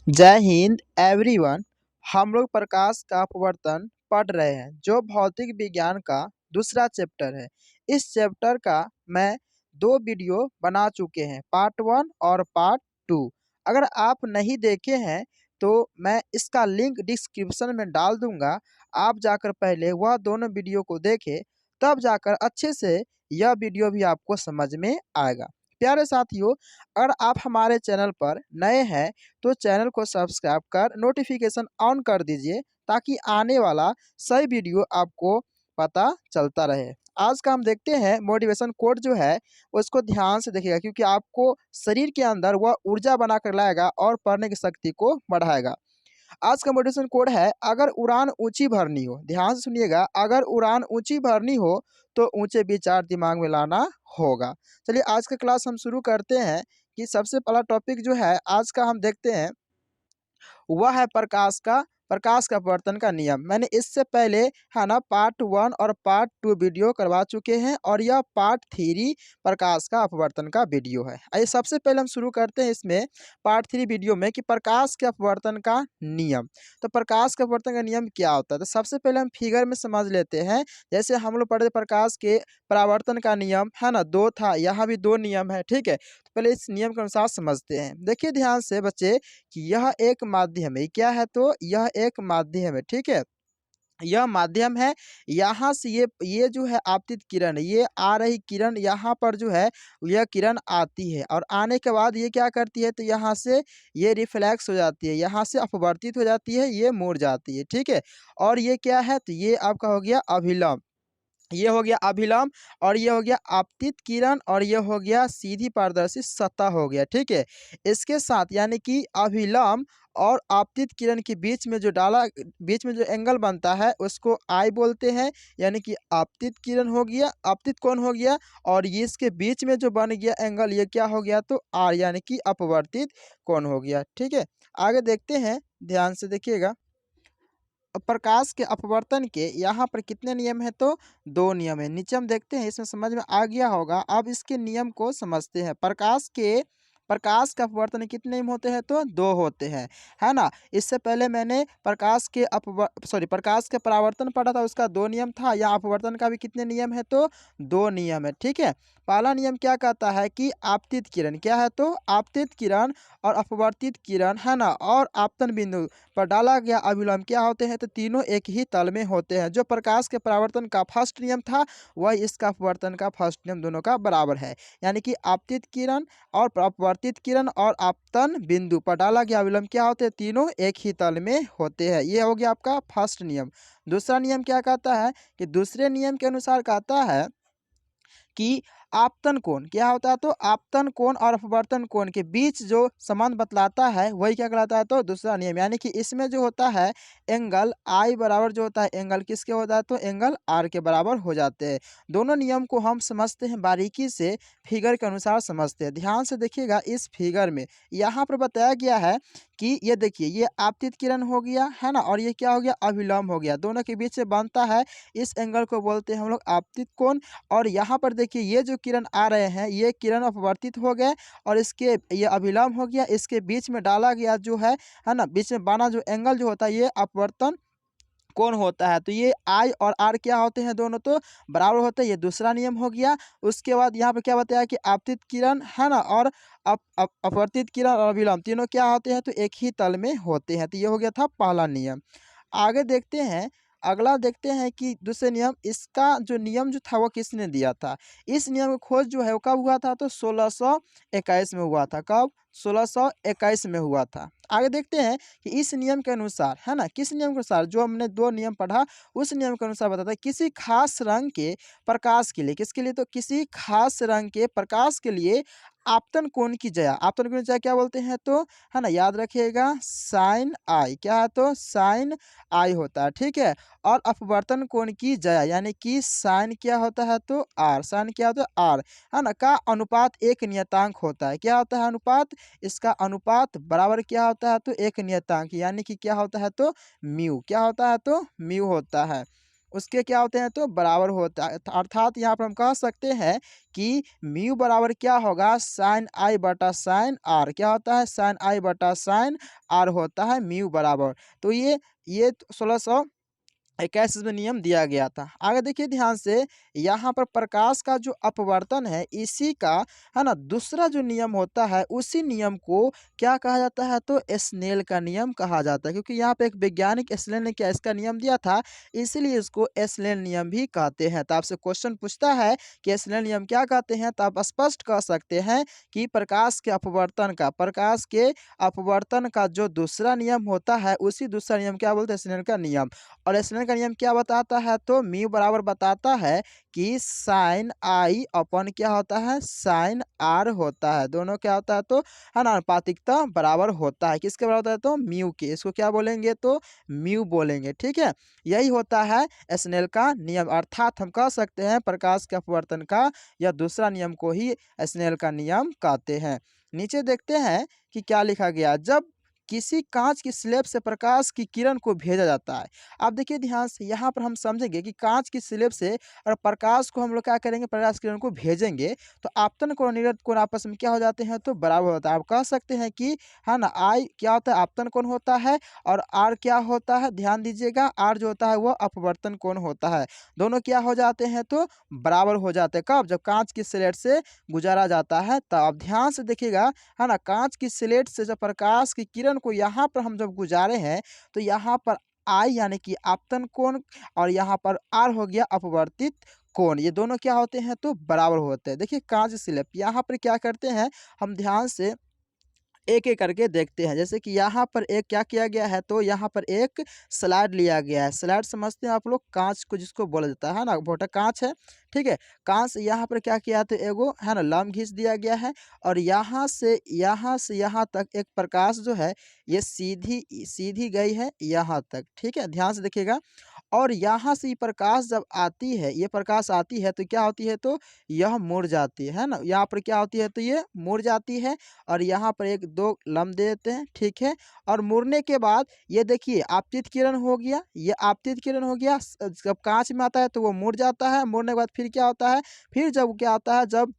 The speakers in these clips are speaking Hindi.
जय हिंद एवरीवन। हम लोग प्रकाश का अपवर्तन पढ़ रहे हैं जो भौतिक विज्ञान का दूसरा चैप्टर है। इस चैप्टर का मैं 2 वीडियो बना चुके हैं, पार्ट 1 और पार्ट 2। अगर आप नहीं देखे हैं तो मैं इसका लिंक डिस्क्रिप्शन में डाल दूंगा। आप जाकर पहले वह दोनों वीडियो को देखें, तब जाकर अच्छे से यह वीडियो भी आपको समझ में आएगा। प्यारे साथियों, अगर आप हमारे चैनल पर नए हैं तो चैनल को सब्सक्राइब कर नोटिफिकेशन ऑन कर दीजिए ताकि आने वाला सही वीडियो आपको पता चलता रहे। आज का हम देखते हैं मोटिवेशन कोड जो है उसको ध्यान से देखिएगा, क्योंकि आपको शरीर के अंदर वह ऊर्जा बना कर लाएगा और पढ़ने की शक्ति को बढ़ाएगा। आज का मोटिवेशन कोड है, अगर उड़ान ऊंची भरनी हो, ध्यान से सुनिएगा, अगर उड़ान ऊंची भरनी हो तो ऊंचे विचार दिमाग में लाना होगा। चलिए आज का क्लास हम शुरू करते हैं कि सबसे पहला टॉपिक जो है आज का हम देखते हैं वह है प्रकाश का अपवर्तन का नियम। मैंने इससे पहले है ना पार्ट 1 और पार्ट 2 वीडियो करवा चुके हैं और यह पार्ट 3 प्रकाश का अपवर्तन का वीडियो है। आइए सबसे पहले हम शुरू करते हैं इसमें पार्ट 3 वीडियो में कि प्रकाश के अपवर्तन का नियम। तो प्रकाश के अपवर्तन का नियम क्या होता है, तो सबसे पहले हम फिगर में समझ लेते हैं। जैसे हम लोग पढ़े प्रकाश के परावर्तन का नियम है ना 2 था, यहाँ भी 2 नियम है, ठीक है। तो पहले इस नियम के अनुसार समझते हैं। देखिए ध्यान से बच्चे कि यह एक माध्यम है, क्या है, तो यह एक माध्यम है, ठीक है। यह माध्यम है, यहाँ से ये जो है आपतित किरण, ये आ रही किरण यहाँ पर जो है यह किरण आती है और आने के बाद ये क्या करती है, तो यहाँ से ये रिफ्लेक्स हो जाती है, यहाँ से अपवर्तित हो जाती है, ये मुड़ जाती है, ठीक है। और ये क्या है, तो ये आपका हो गया अभिलंब, ये हो गया अभिलंब, और ये हो गया आपतित किरण, और ये हो गया सीधी पारदर्शी सतह हो गया, ठीक है। इसके साथ यानी कि अभिलंब और आपतित किरण के बीच में जो एंगल बनता है उसको आई बोलते हैं, यानी कि आपतित किरण हो गया, आपतित कोण हो गया, और ये इसके बीच में जो बन गया एंगल ये क्या हो गया, तो आर यानी कि अपवर्तित कोण हो गया, ठीक है। आगे देखते हैं, ध्यान से देखिएगा। प्रकाश के अपवर्तन के यहाँ पर कितने नियम है, तो 2 नियम है। नीचे हम देखते हैं, इसमें समझ में आ गया होगा। अब इसके नियम को समझते हैं। प्रकाश के अपवर्तन के कितने नियम होते हैं, तो 2 होते हैं, है ना। इससे पहले मैंने प्रकाश के परावर्तन पढ़ा था, उसका 2 नियम था। यहाँ अपवर्तन का भी कितने नियम है, तो 2 नियम है, ठीक है। पहला नियम क्या कहता है कि आपतित किरण क्या है, तो आपतित किरण और अपवर्तित किरण, है ना, और आपतन बिंदु पर डाला गया अभिलंब क्या होते हैं, तो तीनों एक ही तल में होते हैं। जो प्रकाश के परावर्तन का फर्स्ट नियम था वह इसका अपवर्तन का फर्स्ट नियम दोनों का बराबर है, यानी कि आपतित किरण और अपवर्तित किरण और आपतन बिंदु पर डाला गया अभिलंब क्या होते हैं, तीनों एक ही तल में होते हैं। ये हो गया आपका फर्स्ट नियम। दूसरा नियम क्या कहता है कि दूसरे नियम के अनुसार कहता है कि आपतन कोण क्या होता है, तो आपतन कोण और अपवर्तन कोण के बीच जो संबंध बतलाता है वही क्या कहलाता है, तो दूसरा नियम। यानी कि इसमें जो होता है एंगल आई बराबर जो होता है एंगल किसके होता है, तो एंगल आर के बराबर हो जाते हैं। दोनों नियम को हम समझते हैं बारीकी से, फिगर के अनुसार समझते हैं। ध्यान से देखिएगा, इस फिगर में यहाँ पर बताया गया है कि ये देखिए ये आपतित किरण हो गया, है ना, और ये क्या हो गया, अभिलंब हो गया। दोनों के बीच से बनता है इस एंगल को बोलते हैं हम लोग आपतित कोण। और यहाँ पर देखिए ये जो किरण आ रहे हैं ये किरण अपवर्तित हो गए और इसके ये अभिलंब हो गया, इसके बीच में डाला गया जो है ना, बीच में बना जो एंगल जो होता है ये अपवर्तन कोण होता है। तो ये आई और आर क्या होते हैं, दोनों तो बराबर होते हैं, ये दूसरा नियम हो गया। उसके बाद यहाँ पे क्या बताया कि आपतित किरण, है ना, और अपवर्तित किरण और अभिलंब तीनों क्या होते हैं, तो एक ही तल में होते हैं। तो ये हो गया था पहला नियम। आगे देखते हैं, अगला देखते हैं कि दूसरे नियम, इसका जो नियम जो था वो किसने दिया था। इस नियम की खोज जो है वो कब हुआ था, तो 1621 में हुआ था। कब, 1621 में हुआ था। आगे देखते हैं कि इस नियम के अनुसार, है ना, किस नियम के अनुसार, जो हमने 2 नियम पढ़ा उस नियम के अनुसार बताता है किसी खास रंग के प्रकाश के लिए, किसके लिए, तो किसी खास रंग के प्रकाश के लिए आपतन कोण की जया, आपतन कोण की जया क्या बोलते हैं, तो है ना, याद रखिएगा साइन आई, क्या है, तो साइन आई होता है, ठीक है। और अपवर्तन कोण की जया यानी कि साइन क्या होता है, तो आर, साइन क्या होता है, आर, है ना, का अनुपात एक नियतांक होता है। क्या होता है अनुपात, इसका अनुपात बराबर क्या होता है, तो एक नियतांक, यानी कि क्या होता है, तो म्यू, क्या होता है, तो म्यू होता है। उसके क्या होते हैं तो बराबर होता है। अर्थात यहाँ पर हम कह सकते हैं कि म्यू बराबर क्या होगा साइन आई बटा साइन आर। क्या होता है साइन आई बटा साइन आर होता है म्यू बराबर। तो ये 1681 में नियम दिया गया था। आगे देखिए ध्यान से, यहाँ पर प्रकाश का जो अपवर्तन है इसी का है ना दूसरा जो नियम होता है उसी नियम को क्या कहा जाता है तो स्नेल का नियम कहा जाता है। क्योंकि यहाँ पे एक वैज्ञानिक स्नेल ने क्या इसका नियम दिया था, इसीलिए इसको स्नेल नियम भी कहते हैं। तो आपसे क्वेश्चन पूछता है कि स्नेल नियम क्या कहते हैं, तो आप स्पष्ट कह सकते हैं कि प्रकाश के अपवर्तन का जो दूसरा नियम होता है उसी दूसरा नियम क्या बोलते हैं स्नेल का नियम। और स्नेल का नियम क्या बताता है तो म्यू बराबर बताता है कि साइन आई अपन क्या होता है साइन आर होता है। दोनों क्या होता है तो है ना आनुपातिकता बराबर होता है। किसके बराबर होता है तो म्यू के। इसको क्या बोलेंगे तो म्यू बोलेंगे। ठीक है, यही होता है स्नेल का नियम। अर्थात हम कह सकते हैं प्रकाश के अपवर्तन का या दूसरा नियम को ही स्नेल का नियम कहते हैं। नीचे देखते हैं कि क्या लिखा गया। जब किसी कांच की स्लेब से प्रकाश की किरण को भेजा जाता है। अब देखिए ध्यान से, यहाँ पर हम समझेंगे कि कांच की स्लेब से और प्रकाश को हम लोग क्या करेंगे प्रकाश किरण को भेजेंगे तो आपतन कोण और निर्गत कोण आपस में क्या हो जाते हैं तो बराबर होता है। आप कह सकते हैं कि है ना आई क्या होता है आपतन कोण होता है और आर क्या होता है, ध्यान दीजिएगा आर जो होता है वह अपवर्तन कोण होता है। दोनों क्या हो जाते हैं तो बराबर हो जाते हैं। कब, जब कांच की स्लेट से गुजारा जाता है। तब आप ध्यान से देखिएगा है ना, कांच की स्लेट से जब प्रकाश की किरण को यहाँ पर हम जब गुजारे हैं तो यहाँ पर आई यानी कि आपतन कोण और यहाँ पर आर हो गया अपवर्तित कोण। ये दोनों क्या होते हैं तो बराबर होते हैं। देखिए कांच स्लेब यहाँ पर क्या करते हैं, हम ध्यान से एक एक करके देखते हैं। जैसे कि यहाँ पर एक क्या किया गया है तो यहाँ पर एक स्लाइड लिया गया है। स्लाइड समझते हैं आप लोग, कांच को जिसको बोला जाता है ना, मोटा कांच है। ठीक है, कांच यहाँ पर क्या किया तो एगो है ना लंब घिस दिया गया है और यहाँ से यहाँ तक एक प्रकाश जो है ये सीधी सीधी गई है यहाँ तक। ठीक है, ध्यान से देखिएगा। और यहाँ से ये प्रकाश जब आती है, ये प्रकाश आती है तो क्या होती है तो यह मुड़ जाती है ना। यहाँ पर क्या होती है तो ये मुड़ जाती है और यहाँ पर एक दो लंब दे देते हैं। ठीक है, और मुड़ने के बाद ये देखिए आपतित किरण हो गया, ये आपतित किरण हो गया। जब कांच में आता है तो वो मुड़ जाता है, मुड़ने के बाद फिर क्या होता है, फिर जब क्या आता है जब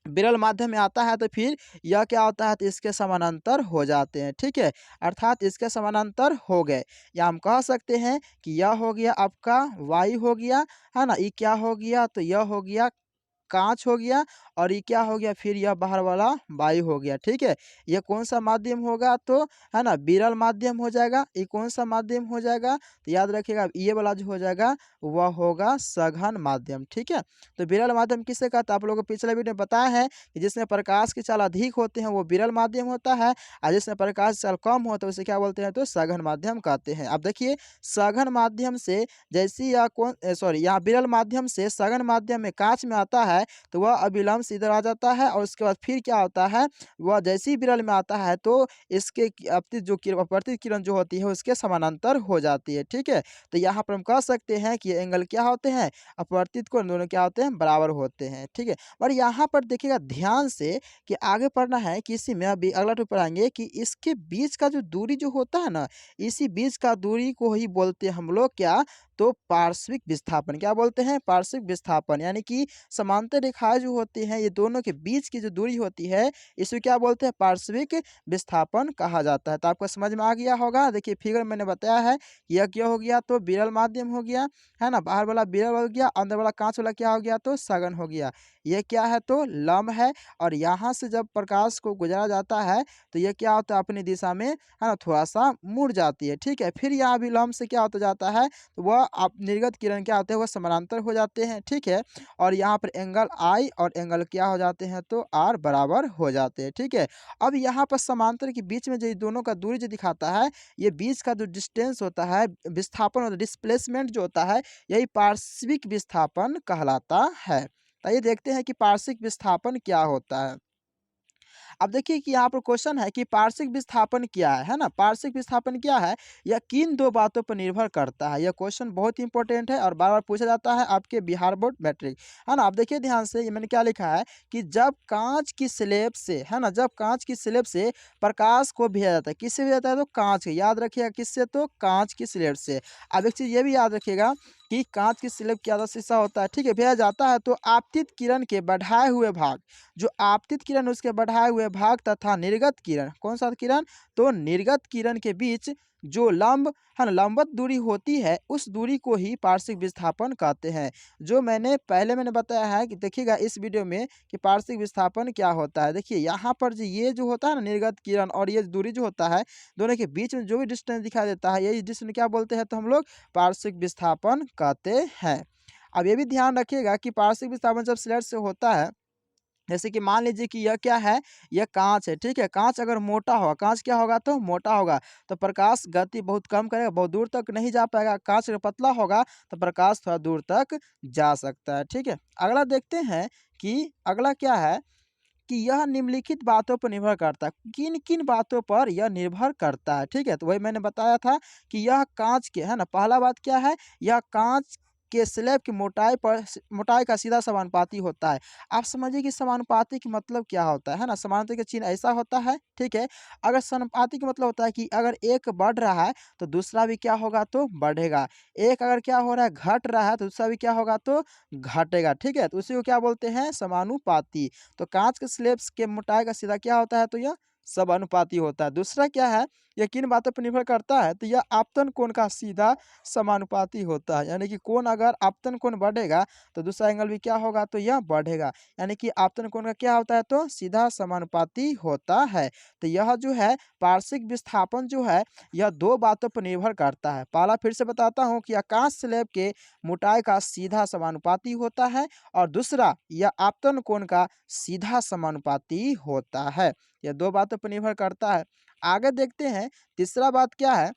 विरल माध्यम में आता है तो फिर यह क्या होता है तो इसके समानांतर हो जाते हैं। ठीक है, अर्थात इसके समानांतर हो गए, या हम कह सकते हैं कि यह हो गया आपका वायु हो गया है ना, ये क्या हो गया तो यह हो गया कांच हो गया और ये क्या हो गया फिर यह बाहर वाला वायु हो गया। ठीक है, ये कौन सा माध्यम होगा तो है ना विरल माध्यम हो जाएगा। ये कौन सा माध्यम हो जाएगा तो याद रखिएगा ये वाला जो हो जाएगा वह होगा सघन माध्यम। ठीक है, तो विरल माध्यम किसे कहता है, आप लोगों को पिछले वीडियो में बताया है कि जिसमें प्रकाश की चाल अधिक होते हैं वो विरल माध्यम होता है और जिसमें प्रकाश की चाल कम होता है उसे क्या बोलते हैं तो सघन माध्यम कहते हैं। अब देखिए सघन माध्यम से जैसी या कौन सॉरी यहाँ विरल माध्यम से सघन माध्यम में कांच में आता है तो वह अविलंब से इधर आ जाता है और उसके बाद फिर क्या होता है वह जैसे ही विरल में आता है तो इसके अपवर्तित जो अपवर्तित किरण जो होती है उसके समानांतर हो जाती है। ठीक है, तो यहाँ पर हम कह सकते हैं कि एंगल क्या होते हैं अपवर्तित कोण दोनों क्या होते हैं बराबर होते हैं। ठीक है, और यहाँ पर देखिएगा ध्यान से कि आगे पढ़ना है कि इसी में अभी अगला टॉपिक पढ़ाएंगे कि इसके बीच का जो दूरी जो होता है ना, इसी बीच का दूरी को ही बोलते हैं हम लोग क्या तो पार्श्विक विस्थापन। क्या बोलते हैं पार्श्विक विस्थापन, यानी कि समांतर रेखाएं जो होती हैं ये दोनों के बीच की जो दूरी होती है इसे क्या बोलते हैं पार्श्विक विस्थापन कहा जाता है। तो आपको समझ में आ गया होगा। देखिए फिगर मैंने बताया है यह क्या हो गया तो विरल माध्यम हो गया है ना, बाहर वाला विरल हो गया, अंदर वाला कांच वाला क्या हो गया तो सघन हो गया। ये क्या है तो लंब है और यहाँ से जब प्रकाश को गुजारा जाता है तो ये क्या होता है अपनी दिशा में है ना थोड़ा सा मुड़ जाती है। ठीक है, फिर यहाँ भी लंब से क्या होता जाता है तो वह आप निर्गत किरण क्या होते हैं वह समानांतर हो जाते हैं। ठीक है, और यहाँ पर एंगल आई और एंगल क्या हो जाते हैं तो आर बराबर हो जाते हैं। ठीक है, अब यहाँ पर समांतर के बीच में जो दोनों का दूरी जो दिखाता है ये बीच का जो डिस्टेंस होता है विस्थापन और डिस्प्लेसमेंट जो होता है यही पार्श्विक विस्थापन कहलाता है। तो ये देखते हैं कि पार्श्विक विस्थापन क्या होता है। अब देखिए कि यहाँ पर क्वेश्चन है कि पार्श्विक विस्थापन क्या है ना, पार्श्विक विस्थापन क्या है यह किन दो बातों पर निर्भर करता है। यह क्वेश्चन बहुत इंपॉर्टेंट है और बार बार पूछा जाता है आपके बिहार बोर्ड मैट्रिक है ना। आप देखिए ध्यान से, ये मैंने क्या लिखा है कि जब कांच की स्लेब से है ना, जब कांच की स्लेब से प्रकाश को भेजा जाता है, किससे भेजा जाता है तो कांच के, याद रखिएगा किससे तो कांच की स्लेब से। अब एक चीज़ ये भी याद रखिएगा कि कांच की स्लेब के अंदर शीशा होता है, ठीक है, भेजा जाता है तो आपतित किरण के बढ़ाए हुए भाग, जो आपतित किरण उसके बढ़ाए हुए भाग तथा निर्गत किरण, कौन सा किरण, तो निर्गत किरण के बीच जो लंब है ना लंबवत दूरी होती है उस दूरी को ही पार्श्विक विस्थापन कहते हैं। जो मैंने बताया है कि देखिएगा इस वीडियो में कि पार्श्विक विस्थापन क्या होता है। देखिए यहाँ पर जो ये जो होता है ना निर्गत किरण और ये दूरी जो होता है दोनों के बीच में जो भी डिस्टेंस दिखाई देता है यही डिस्टेंस क्या बोलते हैं, तो हम लोग पार्श्विक विस्थापन कहते हैं। अब ये भी ध्यान रखिएगा कि पार्श्विक विस्थापन जब स्लेट से होता है, जैसे कि मान लीजिए कि यह क्या है, यह कांच है, ठीक है, कांच अगर मोटा होगा, कांच क्या होगा, तो मोटा होगा, तो प्रकाश गति बहुत कम करेगा, बहुत दूर तक नहीं जा पाएगा। कांच अगर पतला होगा तो प्रकाश थोड़ा दूर तक जा सकता है, ठीक है। अगला देखते हैं कि अगला क्या है कि यह निम्नलिखित बातों पर निर्भर करता है, किन किन बातों पर यह निर्भर करता है, ठीक है। तो वही मैंने बताया था कि यह कांच के है ना, पहला बात क्या है, यह कांच के स्लैब की मोटाई का सीधा समानुपाती होता है। आप समझिए कि समानुपाती का मतलब क्या होता है ना, समानुपाती का चिन्ह ऐसा होता है, ठीक है। अगर समानुपाती का मतलब होता है कि अगर एक बढ़ रहा है तो दूसरा भी क्या होगा, तो बढ़ेगा। एक अगर क्या हो रहा है, घट रहा है तो दूसरा भी क्या होगा, तो घटेगा, ठीक है। तो उसी को क्या बोलते हैं, समानुपाती। तो कांच के स्लेब्स के मोटाई का सीधा क्या होता है, तो यह समानुपाती होता है। दूसरा क्या है, यह किन बातों पर निर्भर करता है, तो यह आपतन कोण का सीधा समानुपाती होता है। यानी कि कोण अगर आपतन कोण बढ़ेगा तो दूसरा एंगल भी क्या होगा, तो यह बढ़ेगा। यानी कि आपतन कोण का क्या होता है, तो सीधा समानुपाती होता है। तो यह जो है पार्श्विक विस्थापन जो है यह दो बातों पर निर्भर करता है। पहला फिर से बताता हूँ कि आकाश स्लैब के मोटाई का सीधा समानुपाती होता है और दूसरा यह आपतन कोण का सीधा समानुपाती होता है। यह दो बातों पर निर्भर करता है। आगे देखते हैं तीसरा बात क्या है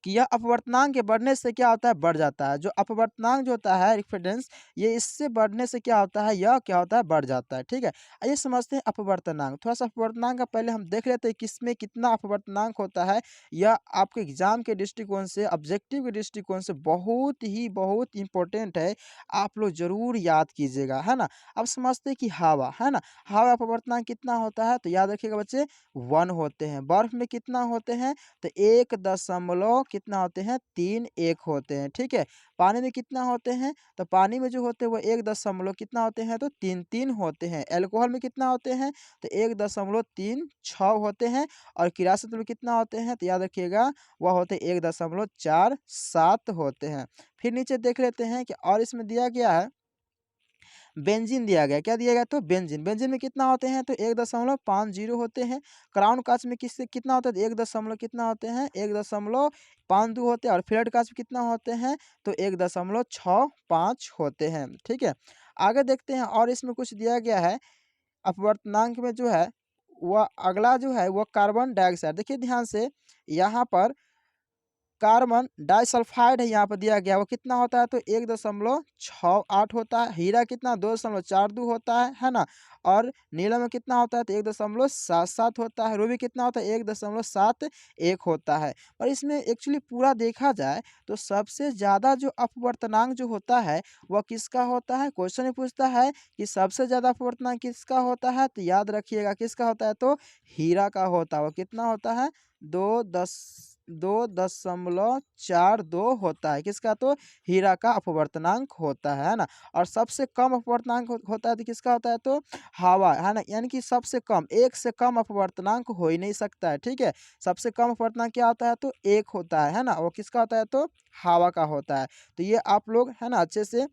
कि यह अपवर्तनांक के बढ़ने से क्या होता है, बढ़ जाता है। जो अपवर्तनांक जो होता है रिफ्लेक्टेंस, ये इससे बढ़ने से क्या होता है, यह क्या होता है, बढ़ जाता है, ठीक है। आइए समझते हैं अपवर्तनांक। थोड़ा सा अपवर्तनांक का पहले हम देख लेते हैं किसमें कितना अपवर्तनांक होता है। यह आपके एग्जाम के दृष्टिकोण से, ऑब्जेक्टिव के दृष्टिकोण से बहुत इंपॉर्टेंट है। आप लोग जरूर याद कीजिएगा, है ना। अब समझते हैं कि हवा, है ना, हवा अपवर्तनांक कितना होता है, तो याद रखिएगा बच्चे 1 होते हैं। बर्फ में कितना होते हैं, तो 1 दशमलव कितना होते हैं, 3 1 होते हैं, ठीक है। पानी में कितना होते हैं, तो पानी में जो होते हैं वो 1 दशमलव कितना होते हैं, तो 3 3 होते हैं। अल्कोहल में कितना होते हैं, तो 1.36 होते हैं। और किरासन में कितना होते हैं, तो याद रखिएगा वह होते 1.47 होते हैं। फिर नीचे देख लेते हैं कि और इसमें दिया गया है बेंजीन दिया गया है। क्या दिया गया, तो बेंजीन। बेंजीन में कितना होते हैं, तो 1.50 होते हैं। क्राउन कांच में किससे कितना होता है, तो 1 दशमलव कितना होते हैं, 1.52 होते हैं। और फ्लैट कांच में कितना होते हैं, तो 1.65 होते हैं, ठीक है। आगे देखते हैं और इसमें कुछ दिया गया है अपवर्तनांक में जो है वह अगला जो है वह कार्बन डाइऑक्साइड। देखिए ध्यान से, यहाँ पर कार्बन डाइसल्फाइड है यहाँ पर दिया गया, वो कितना होता है, तो 1.68 होता है। हीरा कितना 2.42 होता है ना। और नीलम में कितना होता है, तो 1.77 होता है। रूबी कितना होता है, 1.71 होता है। और इसमें एक्चुअली पूरा देखा जाए तो सबसे ज़्यादा जो अपवर्तनांक जो होता है वह किसका होता है। क्वेश्चन में पूछता है कि सबसे ज़्यादा अपवर्तनांक किसका होता है, तो याद रखिएगा किसका होता है, तो हीरा का होता है। वो कितना होता है, 2.42 होता है, किसका, तो हीरा का अपवर्तनांक होता है ना। और सबसे कम अपवर्तनांक होता है तो किसका होता है, तो हवा, है ना। यानी कि सबसे कम, एक से कम अपवर्तनांक हो ही नहीं सकता है, ठीक है। सबसे कम अपवर्तनांक क्या होता है, तो 1 होता है ना। वो किसका होता है, तो हवा का होता है। तो ये आप लोग है ना अच्छे से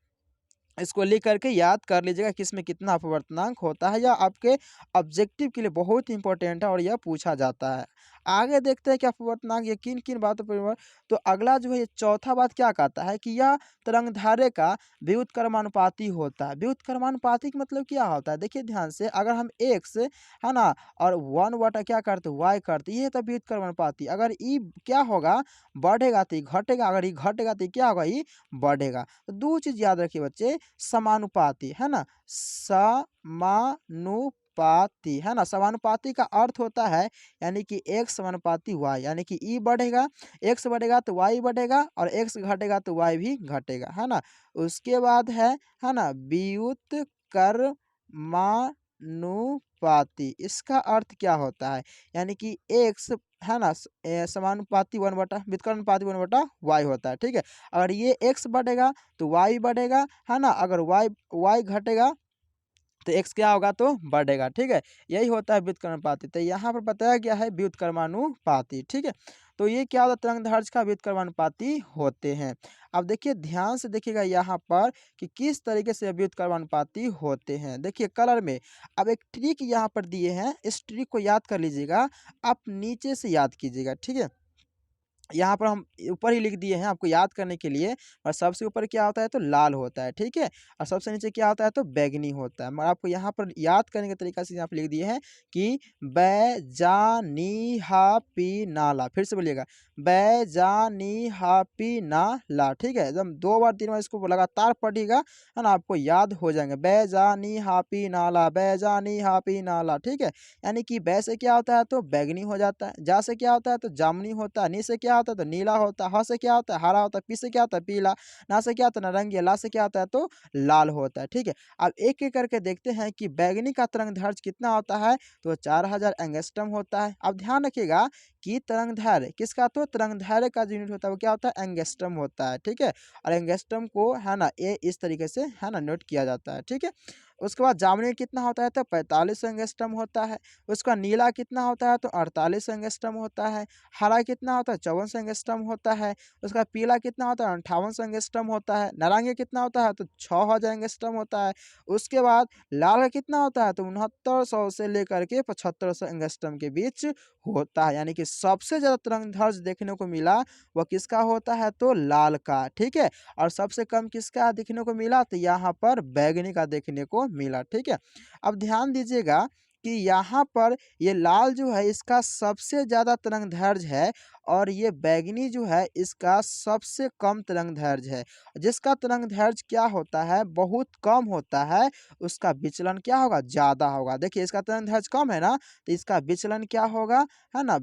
इसको लिख करके याद कर लीजिएगा किसमें कितना अपवर्तनांक होता है। या आपके ऑब्जेक्टिव के लिए बहुत इंपॉर्टेंट है और यह पूछा जाता है। आगे देखते हैं कि अपवर्तनांक ये किन किन बातों पर तो अगला जो है ये चौथा बात क्या कहता है कि यह तरंगधार्य का व्युत्क्रमानुपाती होता है। व्युत्क्रमानुपाती का मतलब क्या होता है, देखिए ध्यान से, अगर हम एक्स है ना और 1 क्या करते वाई करते, ये तो व्युत्क्रमानुपाती। अगर ई क्या होगा, बढ़ेगा तो ई घटेगा, अगर ई घटेगा तो क्या होगा, ई बढ़ेगा। तो दो चीज याद रखिए बच्चे, समानुपाती, है ना, समानुपाती, है ना। समानुपाती का अर्थ होता है यानी कि एक्स समानुपाती वाई, यानी कि ई बढ़ेगा, एक्स बढ़ेगा तो वाई बढ़ेगा और एक्स घटेगा तो वाई भी घटेगा, है ना। उसके बाद है ना व्युत्क्रमानुपाती। इसका अर्थ क्या होता है, यानी कि एक्स है ना समानुपाती 1/, व्युत्क्रमानुपाती 1/y होता है, ठीक है। अगर ये x बढ़ेगा तो y भी बढ़ेगा, है ना। अगर y घटेगा तो x क्या होगा तो बढ़ेगा, ठीक है। यही होता है व्युत्क्रमानुपाती। तो यहाँ पर बताया गया है व्युत्क्रमानुपाती, ठीक है। तो ये क्या होता है, तरंग दैर्ध्य का व्युत्क्रमानुपाती होते हैं। अब देखिए ध्यान से देखिएगा यहाँ पर कि किस तरीके से व्युत्क्रमानुपाती होते हैं। देखिए कलर में अब एक ट्रिक यहाँ पर दिए हैं, इस ट्रिक को याद कर लीजिएगा, आप नीचे से याद कीजिएगा, ठीक है। यहाँ पर हम ऊपर ही लिख दिए हैं आपको याद करने के लिए। और सबसे ऊपर क्या होता है तो लाल होता है, ठीक है। और सबसे नीचे क्या होता है तो बैंगनी होता है। मगर आपको यहाँ पर याद करने के तरीका से यहाँ पे लिख दिए हैं कि बैजानीहापीनाला। फिर से बोलिएगा बैजानीहापीनाला, ठीक है। एकदम 2 बार 3 बार इसको लगातार पढ़िएगा, है ना, आपको याद हो जाएंगे। बैजानीहापीनाला, बैजानीहापीनाला, ठीक है। यानी कि बै से क्या होता है तो बैंगनी हो जाता है, जा से क्या होता है तो जामुनी होता है, नी से क्या होता है तो नीला होता है, ह से क्या होता है हरा होता है, पी से क्या होता है पीला, ना से क्या होता है नारंगी, ला से क्या होता है तो लाल होता है, ठीक है। अब एक एक करके देखते हैं कि बैंगनी का तरंग दैर्ध्य कितना होता है तो 4000 एंगस्ट्रम होता है। अब ध्यान रखिएगा कि तरंग दैर्ध्य किसका तो तरंग दैर्ध्य का जो यूनिट होता है वो क्या होता है एंगस्ट्रम होता है, ठीक है। और एंगस्ट्रम को है ना ये इस तरीके से है ना नोट किया जाता है, ठीक है। उसके बाद जामुनी कितना होता है तो 45 एंगस्ट्रम होता है। उसका नीला कितना होता है तो 48 एंगस्ट्रम होता है। हरा कितना होता है 54 एंगस्ट्रम होता है। उसका पीला कितना होता है 58 एंगस्ट्रम होता है। नारंगी कितना होता है तो 6000 एंगस्ट्रम होता है। उसके बाद लाल का कितना होता है तो 6900 से लेकर के 7500 एंगस्ट्रम के बीच होता है। यानी कि सबसे ज़्यादा तरंग दैर्ध्य देखने को मिला वह किसका होता है तो लाल का, ठीक है। और सबसे कम किसका देखने को मिला तो यहाँ पर बैंगनी का देखने को मिला, ठीक है। अब ध्यान दीजिएगा कि यहाँ पर ये लाल जो है इसका सबसे ज़्यादा तरंग दैर्ध्य है और ये बैंगनी जो है इसका सबसे कम तरंग दैर्ध्य है। जिसका तरंग दैर्ध्य क्या होता है बहुत कम होता है उसका विचलन क्या होगा ज़्यादा होगा। देखिए इसका तरंग दैर्ध्य कम है ना तो इसका विचलन क्या होगा, है ना,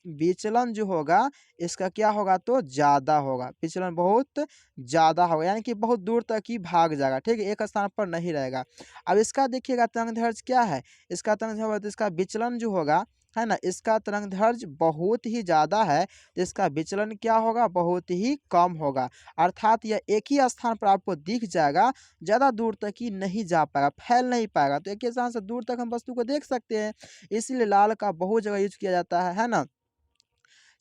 विचलन जो होगा इसका क्या होगा तो ज़्यादा होगा, विचलन बहुत ज़्यादा होगा, यानी कि बहुत दूर तक ही भाग जाएगा, ठीक है, एक स्थान पर नहीं रहेगा। अब इसका देखिएगा तरंग दैर्ध्य क्या है, इसका तरंग दैर्ध्य तो इसका विचलन जो होगा, है ना, इसका तरंग दैर्ध्य बहुत ही ज़्यादा है तो इसका विचलन क्या होगा बहुत ही कम होगा। अर्थात यह एक ही स्थान पर आपको दिख जाएगा, ज़्यादा दूर तक ही नहीं जा पाएगा, फैल नहीं पाएगा। तो एक ही स्थान से दूर तक हम वस्तु को देख सकते हैं, इसीलिए लाल का बहुत जगह यूज किया जाता है ना।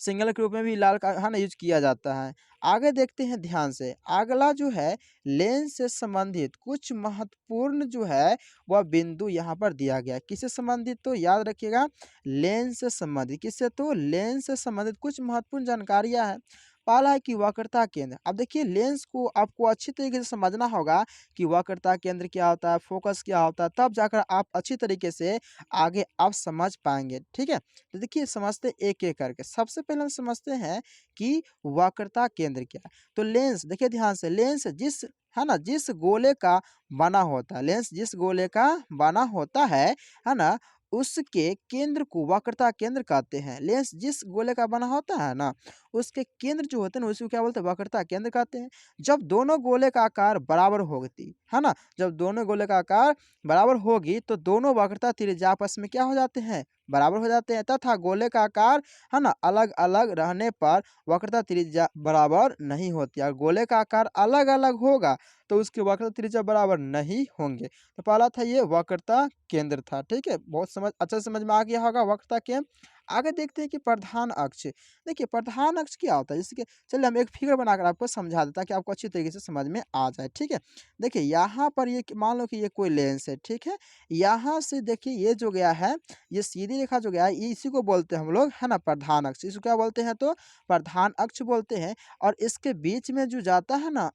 सिंगल के रूप में भी लाल का है ना यूज किया जाता है। आगे देखते हैं ध्यान से, अगला जो है लेंस से संबंधित कुछ महत्वपूर्ण जो है वह बिंदु यहाँ पर दिया गया है। किससे संबंधित तो याद रखिएगा लेंस से संबंधित, किससे तो लेंस से संबंधित कुछ महत्वपूर्ण जानकारियाँ हैं। पहला है कि वक्रता केंद्र। अब देखिए लेंस को आपको अच्छी तरीके से समझना होगा कि वक्रता केंद्र क्या होता है, फोकस क्या होता है, तब जाकर आप अच्छी तरीके से आगे आप समझ पाएंगे, ठीक है। तो देखिए समझते एक एक करके। सबसे पहले हम समझते हैं कि वक्रता केंद्र क्या है। तो लेंस देखिए ध्यान से, लेंस जिस है ना जिस गोले का बना होता है, लेंस जिस गोले का बना होता है ना, उसके केंद्र को वक्रता केंद्र कहते हैं। लेंस जिस गोले का बना होता है ना उसके केंद्र जो होते हैं ना उसको क्या बोलते हैं वक्रता केंद्र कहते हैं। जब दोनों गोले का आकार बराबर होती है ना, जब दोनों गोले का आकार बराबर होगी तो दोनों वक्रता त्रिज्या आपस में क्या हो जाते हैं बराबर हो जाते हैं, तथा गोले का आकार है ना अलग अलग रहने पर वक्रता त्रिज्या बराबर नहीं होती। और गोले का आकार अलग अलग होगा तो उसकी वक्रता त्रिज्या बराबर नहीं होंगे। तो पहला था ये वक्रता केंद्र था, ठीक है, बहुत अच्छा समझ में आ गया होगा वक्रता केंद्र। आगे देखते हैं कि प्रधान अक्ष। देखिए प्रधान अक्ष क्या होता है, जैसे कि चलिए हम एक फिगर बनाकर आपको समझा देता कि आपको अच्छी तरीके से समझ में आ जाए, ठीक है। देखिए यहाँ पर ये मान लो कि ये कोई लेंस है, ठीक है। यहाँ से देखिए ये जो गया है ये सीधी रेखा जो गया है ये इसी को बोलते हैं हम लोग, है ना, प्रधान अक्ष। इसको क्या बोलते हैं तो प्रधान अक्ष बोलते हैं। और इसके बीच में जो जाता है ना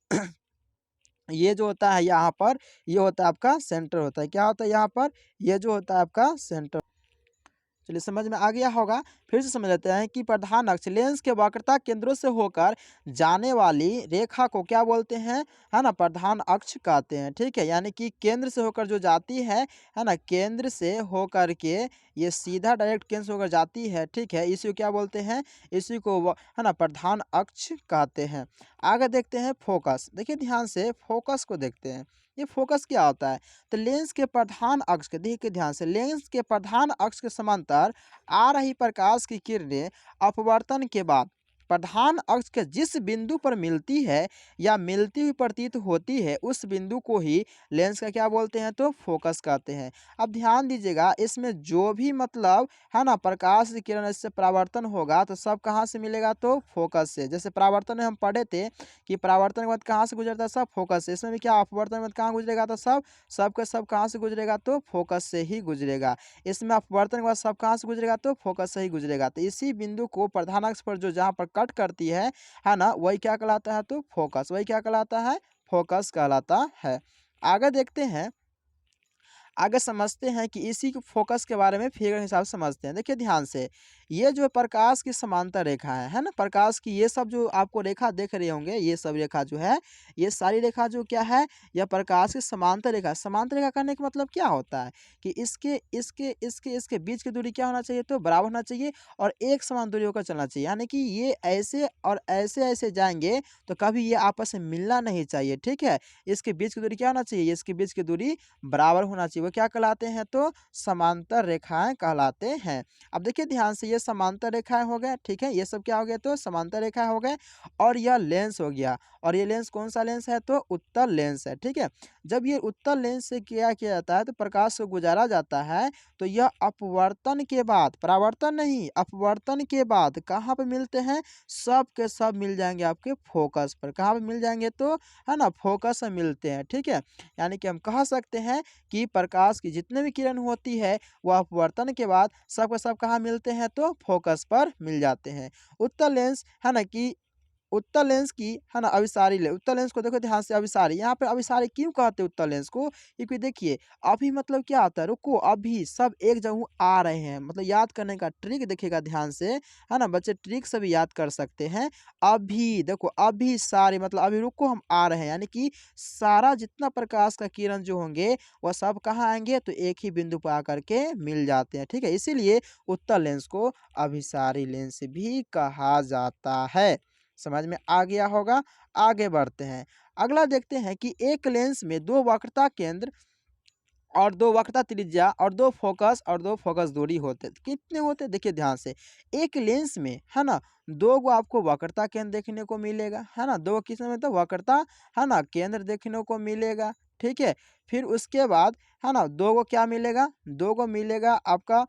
ये जो होता है यहाँ पर ये होता है आपका सेंटर होता है। क्या होता है यहाँ पर ये जो होता है आपका सेंटर। चलिए समझ में आ गया होगा। फिर से समझ लेते हैं कि प्रधान अक्ष लेंस के वक्रता केंद्रों से होकर जाने वाली रेखा को क्या बोलते हैं, है ना, प्रधान अक्ष कहते हैं, ठीक है। यानी कि केंद्र से होकर जो जाती है ना, केंद्र से होकर के ये सीधा डायरेक्ट केंद्र से होकर जाती है, ठीक है, इसी को क्या बोलते हैं, इसी को है ना प्रधान अक्ष कहते हैं। आगे देखते हैं फोकस। देखिए ध्यान से फोकस को देखते हैं। ये फोकस क्या होता है? तो लेंस के प्रधान अक्ष के, देखिए ध्यान से, लेंस के प्रधान अक्ष के समांतर आ रही प्रकाश की किरणें अपवर्तन के बाद प्रधान अक्ष के जिस बिंदु पर मिलती है या मिलती हुई प्रतीत होती है, उस बिंदु को ही लेंस का क्या बोलते हैं? तो फोकस कहते हैं। अब ध्यान दीजिएगा, इसमें जो भी मतलब है ना प्रकाश की किरण इससे परावर्तन होगा तो सब कहाँ से मिलेगा? तो फोकस से। जैसे परावर्तन में हम पढ़े थे कि परावर्तन के बाद कहाँ से गुजरता है? सब फोकस से। इसमें भी क्या अपवर्तन के बाद कहाँ गुजरेगा? तो सब के सब कहाँ से गुजरेगा? तो फोकस से ही गुजरेगा। इसमें अपवर्तन के बाद सब कहाँ से गुजरेगा? तो फोकस से ही गुजरेगा। तो इसी बिंदु को प्रधान अक्ष पर जो जहाँ पर कट करती है ना, वही क्या कहलाता है? तो फोकस। वही क्या कहलाता है? फोकस कहलाता है। आगे देखते हैं, आगे समझते हैं कि इसी के फोकस के बारे में फिगर हिसाब से समझते हैं। देखिए ध्यान से, ये जो प्रकाश की समांतर रेखा है ना, प्रकाश की ये सब जो आपको रेखा देख रहे होंगे, ये सब रेखा जो है, ये सारी रेखा जो क्या है? यह प्रकाश की समांतर रेखा। समांतर रेखा कहने का मतलब क्या होता है? कि इसके बीच की दूरी क्या होना चाहिए? तो बराबर होना चाहिए और एक समान दूरी होकर चलना चाहिए। यानी कि ये ऐसे और ऐसे जाएंगे तो कभी ये आपस में मिलना नहीं चाहिए, ठीक है? इसके बीच की दूरी क्या होना चाहिए? इसके बीच की दूरी बराबर होना चाहिए। वो क्या कहलाते हैं? तो समांतर रेखाएं कहलाते हैं। अब देखिए ध्यान से, ये समांतर रेखाएं हो गए, ठीक है? ये सब क्या हो गया? तो समांतर रेखाएं हो गए। और यह लेंस हो गया, और ये लेंस कौन सा लेंस है? तो उत्तल लेंस है, ठीक है? जब ये उत्तल लेंस से क्या किया जाता है? तो प्रकाश को गुजारा जाता है, तो यह अपवर्तन के बाद, परावर्तन नहीं, अपवर्तन के बाद कहाँ पे मिलते हैं? सब के सब मिल जाएंगे आपके फोकस पर। कहाँ पे मिल जाएंगे? तो है ना, फोकस में मिलते हैं, ठीक है? यानी कि हम कह सकते हैं कि प्रकाश की जितने भी किरण होती है वह अपवर्तन के बाद सब के सब कहाँ मिलते हैं? तो फोकस पर मिल जाते हैं। उत्तल लेंस है ना कि उत्तल लेंस की है ना अभिसारी ले, उत्तल लेंस को देखो ध्यान से, अभिसारी, यहाँ पे अभिसारी क्यों कहते हैं उत्तल लेंस को? क्योंकि देखिए, अभी मतलब क्या होता है? रुको, अभी सब एक जगह आ रहे हैं, मतलब याद करने का ट्रिक देखिएगा ध्यान से, है ना बच्चे, ट्रिक से भी याद कर सकते हैं। अभी देखो, अभी सारे मतलब अभी रुको, हम आ रहे हैं, यानी कि सारा जितना प्रकाश का किरण जो होंगे वह सब कहाँ आएंगे? तो एक ही बिंदु पर आकर के मिल जाते हैं, ठीक है? इसीलिए उत्तल लेंस को अभिसारी लेंस भी कहा जाता है। समझ में आ गया होगा। आगे बढ़ते हैं, अगला देखते हैं कि एक लेंस में दो वक्रता केंद्र और दो वक्रता त्रिज्या और दो फोकस दूरी होते हैं। कितने होते हैं? देखिए ध्यान से, एक लेंस में है ना दो गो आपको वक्रता केंद्र देखने को मिलेगा, है ना, दो किस में? तो वक्रता है ना केंद्र देखने को मिलेगा, ठीक है? फिर उसके बाद है ना दो गो क्या मिलेगा? दो गो मिलेगा आपका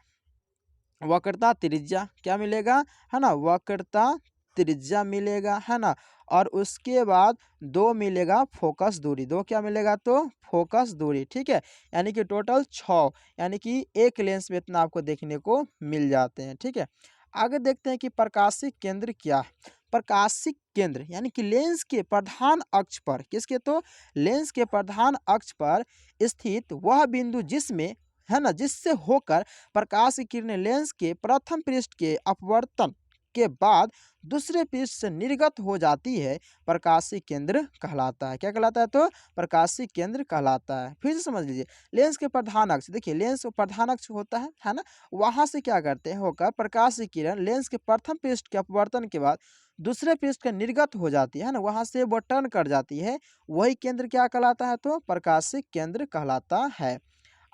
वक्रता त्रिज्या, क्या मिलेगा? है ना, वक्रता त्रिज्या मिलेगा, है ना? और उसके बाद दो मिलेगा फोकस दूरी, दो क्या मिलेगा? तो फोकस दूरी, ठीक है? यानी कि टोटल 6, यानी कि एक लेंस में इतना आपको देखने को मिल जाते हैं, ठीक है? आगे देखते हैं कि प्रकाशिक केंद्र क्या है? प्रकाशिक केंद्र यानी कि लेंस के प्रधान अक्ष पर, किसके? तो लेंस के प्रधान अक्ष पर स्थित वह बिंदु जिसमें, है ना, जिससे होकर प्रकाश की किरणें लेंस के प्रथम पृष्ठ के अपवर्तन के बाद दूसरे पृष्ठ से निर्गत हो जाती है, प्रकाशिक केंद्र कहलाता है। क्या कहलाता है? तो प्रकाशिक केंद्र कहलाता है। फिर से समझ लीजिए, लेंस के प्रधान अक्ष, देखिए लेंस का प्रधान अक्ष होता है ना, वहां से क्या करते हैं? होकर प्रकाश की किरण लेंस के प्रथम पृष्ठ के अपवर्तन के बाद दूसरे पृष्ठ के निर्गत हो जाती है ना, वहां से वो टर्न कर जाती है, वही केंद्र क्या कहलाता है? तो प्रकाशिक केंद्र कहलाता है।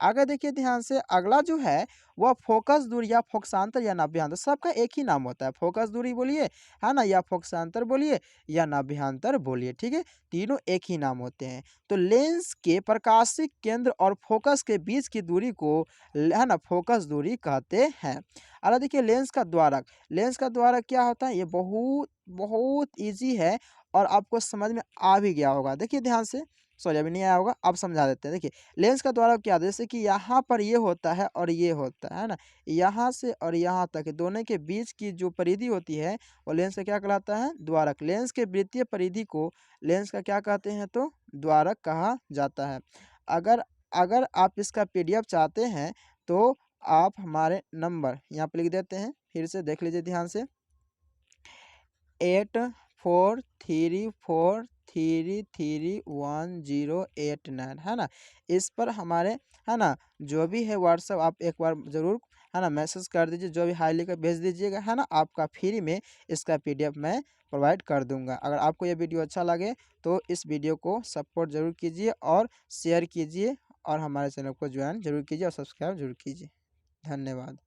आगे देखिए ध्यान से, अगला जो है वह फोकस दूरी या फोकसांतर या नाभ्यांतर, सबका एक ही नाम होता है। फोकस दूरी बोलिए, है ना, या फोकसांतर बोलिए या नाभ्यांतर बोलिए, ठीक है? तीनों एक ही नाम होते हैं। तो लेंस के प्रकाशिक केंद्र और फोकस के बीच की दूरी को है ना फोकस दूरी कहते हैं। अगला देखिए, लेंस का द्वारक। लेंस का द्वारक क्या होता है? ये बहुत बहुत ईजी है और आपको समझ में आ भी गया होगा। देखिए ध्यान से, सॉरी अभी नहीं आया होगा, अब समझा देते हैं। देखिए, लेंस का द्वारक क्या है? जैसे कि यहाँ पर ये होता है और ये होता है ना, यहाँ से और यहाँ तक दोनों के बीच की जो परिधि होती है वो लेंस का क्या कहलाता है? द्वारक। लेंस के वृत्तीय परिधि को लेंस का क्या कहते हैं? तो द्वारक कहा जाता है। अगर अगर आप इसका पीडीएफ चाहते हैं तो आप हमारे नंबर यहाँ पे लिख देते हैं, फिर से देख लीजिए ध्यान से, 8434331089, है ना, इस पर हमारे, है ना, जो भी है व्हाट्सअप, आप एक बार ज़रूर है ना, मैसेज कर दीजिए, जो भी हाई लिखकर भेज दीजिएगा, है ना, आपका फ्री में इसका PDF मैं प्रोवाइड कर दूँगा। अगर आपको ये वीडियो अच्छा लगे तो इस वीडियो को सपोर्ट ज़रूर कीजिए और शेयर कीजिए और हमारे चैनल को ज्वाइन ज़रूर कीजिए और सब्सक्राइब ज़रूर कीजिए। धन्यवाद।